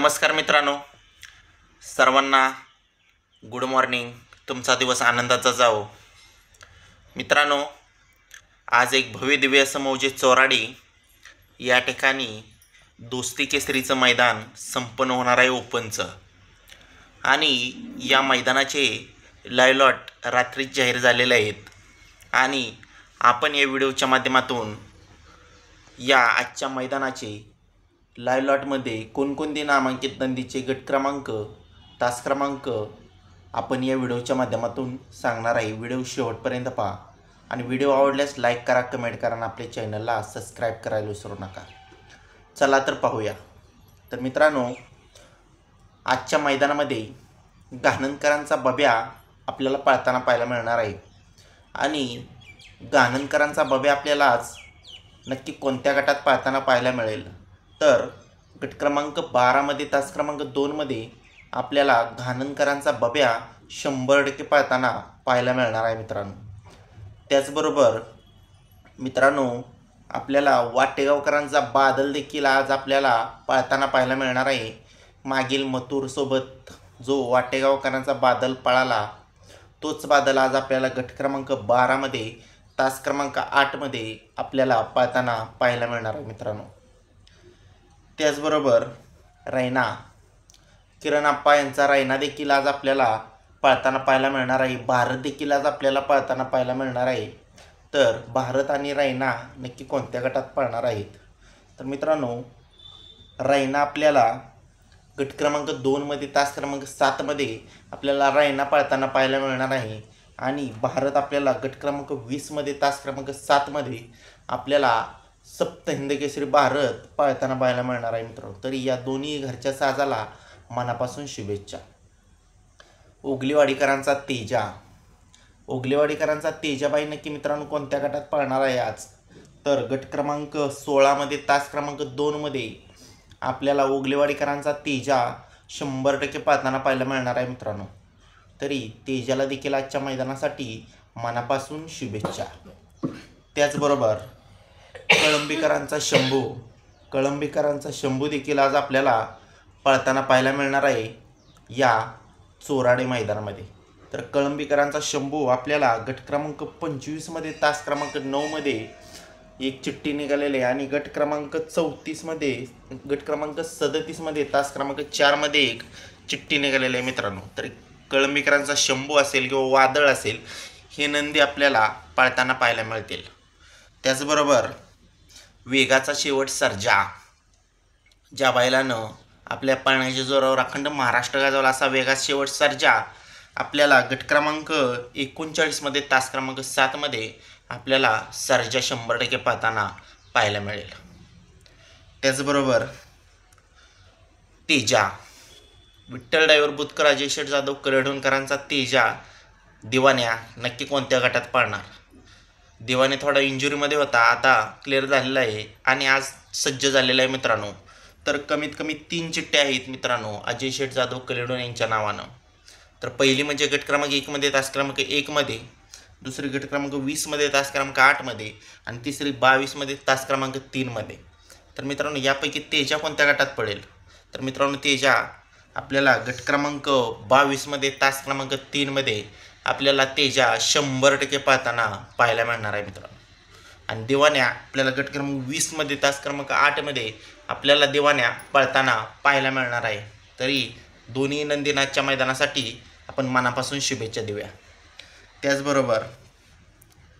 नमस्कार मित्रांनो, सर्वांना गुड मॉर्निंग. तुमचा दिवस आनंदाचा जाओ. मित्रांनो, आज एक भव्य दिव्य असं मौजे चोराडी या ठिकाणी दोस्ती केसरीचं मैदान संपन्न होणार आहे ओपनचं. आणि या मैदानाचे लाईव्ह लॉट रात्रीच जाहीर झालेले आहेत. आणि आपण या व्हिडिओच्या माध्यमातून या आजच्या मैदानाचे लाईव्ह लॉटमध्ये कोणकोणते नामांकित नंदीचे गट क्रमांक, तास क्रमांक आपण या व्हिडिओच्या माध्यमातून सांगणार आहे. व्हिडिओ शेवटपर्यंत पहा आणि व्हिडिओ आवडल्यास लाईक करा, कमेंट करा आणि आपल्या चॅनलला सबस्क्राईब करायला विसरू नका. चला तर पाहूया. तर मित्रांनो, आजच्या मैदानामध्ये गाणनकरांचा बब्या आपल्याला पळताना पाहायला मिळणार आहे. आणि गाणनकरांचा बब्या आपल्याला आज नक्की कोणत्या गटात पळताना पाहायला मिळेल, तर गट क्रमांक 12मध्ये तास क्रमांक 2मध्ये आपल्याला गाणनकरांचा बब्या 100% पळताना पाहायला मिळणार आहे मित्रांनो. त्याचबरोबर मित्रांनो, आपल्याला वाटेगावकरांचा बादल देखील आज आपल्याला पळताना पाहायला मिळणार आहे. मागील मथुरसोबत जो वाटेगावकरांचा बादल पळाला, तोच बादल आज आपल्याला गट क्रमांक 12मध्ये तास क्रमांक 8मध्ये आपल्याला पळताना पाहायला मिळणार आहे मित्रांनो. त्याचबरोबर रैना, किरण आप्पा यांचा रैना देखील आज आपल्याला पळताना पाहायला मिळणार आहे. भारत देखील आज आपल्याला पळताना पाहायला मिळणार आहे. तर भारत आणि रैना नक्की कोणत्या गटात पळणार आहेत, तर मित्रांनो, रैना आपल्याला गट क्रमांक 2मध्ये तास क्रमांक 7मध्ये आपल्याला रैना पळताना पाहायला मिळणार आहे. आणि भारत आपल्याला गट क्रमांक 20मध्ये तास क्रमांक 7मध्ये आपल्याला सप्त हिंद केसरी भारत पळताना पाहायला मिळणार आहे मित्रांनो. तरी या दोन्ही घरच्या साजाला मनापासून शुभेच्छा. ओगलेवाडीकरांचा तेजाबाई नक्की मित्रांनो कोणत्या गटात पळणार आहे आज, तर गट क्रमांक 16मध्ये तास क्रमांक 2मध्ये आपल्याला ओगलेवाडीकरांचा तेजा 100% पळताना पाहायला मिळणार आहे मित्रांनो. तरी तेजाला देखील आजच्या मैदानासाठी मनापासून शुभेच्छा. त्याचबरोबर कळंबीकरांचा शंभू देखील आज आपल्याला पळताना पाहायला मिळणार आहे या चोराडे मैदानामध्ये. तर कळंबीकरांचा शंभू आपल्याला गट क्रमांक 25मध्ये तास क्रमांक 9मध्ये एक चिठ्ठी निघालेली आहे. आणि गट क्रमांक 37मध्ये तास क्रमांक 4मध्ये एक चिठ्ठी निघालेली आहे मित्रांनो. तर कळंबीकरांचा शंभू असेल किंवा वादळ असेल, हे नंदी आपल्याला पळताना पाहायला मिळतील. त्याचबरोबर वेगाचा शेवट सर्जा, ज्या बैलानं आपल्या पळण्याच्या जोरावर अखंड महाराष्ट्र गाजवला, असा वेगाचा शेवट सर्जा आपल्याला गट क्रमांक 39मध्ये तास क्रमांक 7मध्ये आपल्याला सर्जा 100% पळताना पाहायला मिळेल. त्याचबरोबर तेजा, विठ्ठल ड्रायव्हर बुतकर, अजय शेठ जाधव करेढोणकरांचा तेजा दिवाण्या नक्की कोणत्या गटात पळणार. दिवाने थोडा इंजुरीमध्ये होता, आता क्लिअर झालेला आहे आणि आज सज्ज झालेला आहे मित्रांनो. तर कमीत कमी 3 चिठ्ठ्या आहेत मित्रांनो अजय शेठ जाधव करेढोण यांच्या नावानं. तर पहिली म्हणजे गट क्रमांक 1मध्ये तास क्रमांक 1मध्ये, दुसरी गट क्रमांक 20मध्ये तास क्रमांक 8मध्ये आणि तिसरी 22मध्ये तास क्रमांक 3मध्ये. तर मित्रांनो, यापैकी तेजा कोणत्या गटात पडेल, तर मित्रांनो तेजा आपल्याला गट क्रमांक 22मध्ये तास क्रमांक 3मध्ये आपल्याला तेजा 100% पळताना पाहायला मिळणार आहे मित्रांनो. आणि दिवाण्या आपल्याला गट क्रमांक 20मध्ये तास क्रमांक 8मध्ये आपल्याला दिवाण्या पळताना पाहायला मिळणार आहे. तरी दोन्ही नंदीनाथच्या मैदानासाठी आपण मनापासून शुभेच्छा देऊया. त्याचबरोबर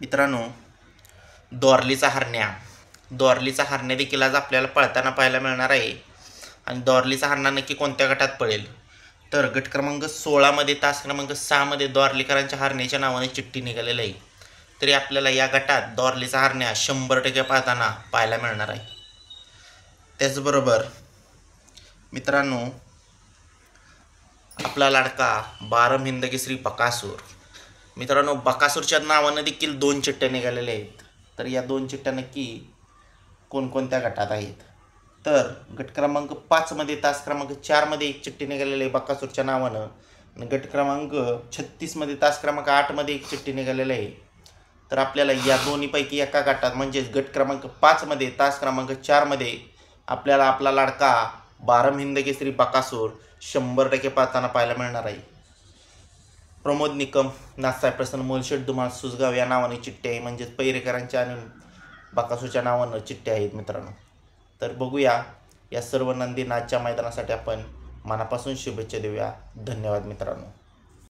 मित्रांनो, दोरलीचा हरण्या देखील आज आपल्याला पळताना पाहायला मिळणार आहे. आणि दोरलीचा हरण्या नक्की कोणत्या गटात पळेल, तर गट क्रमांक 16मध्ये तास क्रमांक 6मध्ये दोरलीकरांच्या हरण्याच्या नावाने चिठ्ठी निघालेली आहे. तरी आपल्याला या गटात दोरलीचा हरण्या 100% पळताना पाहायला मिळणार आहे. त्याचबरोबर मित्रांनो, आपला लाडका 12 हिंद केसरी बकासूर, मित्रांनो बकासूरच्या नावानं देखील 2 चिठ्ठ्या निघालेल्या आहेत. तर या 2 चिठ्ठ्या नक्की कोणकोणत्या गटात आहेत, तर गट क्रमांक 5मध्ये तास क्रमांक 4मध्ये एक चिठ्ठी निघालेली आहे बकासूरच्या नावानं. आणि गट क्रमांक 36मध्ये तास क्रमांक 8मध्ये एक चिठ्ठी निघालेली आहे. तर आपल्याला या दोन्हीपैकी एका गटात म्हणजे गट क्रमांक 5मध्ये तास क्रमांक 4मध्ये आपल्याला आपला लाडका बारम हिंद केसरी बकासूर 100% पाहताना पाहायला मिळणार आहे. प्रमोद निकम, नाथसाहेब प्रसन्न, मोलशेट धुमाळ, सुसगाव या नावाने चिठ्ठी आहे, म्हणजेच पैरेकरांच्या आणि बकासूरच्या नावानं चिठ्ठी आहेत मित्रांनो. तर बघूया या सर्व नंदींना आजच्या मैदानासाठी आपण मनापासून शुभेच्छा देऊया. धन्यवाद मित्रांनो.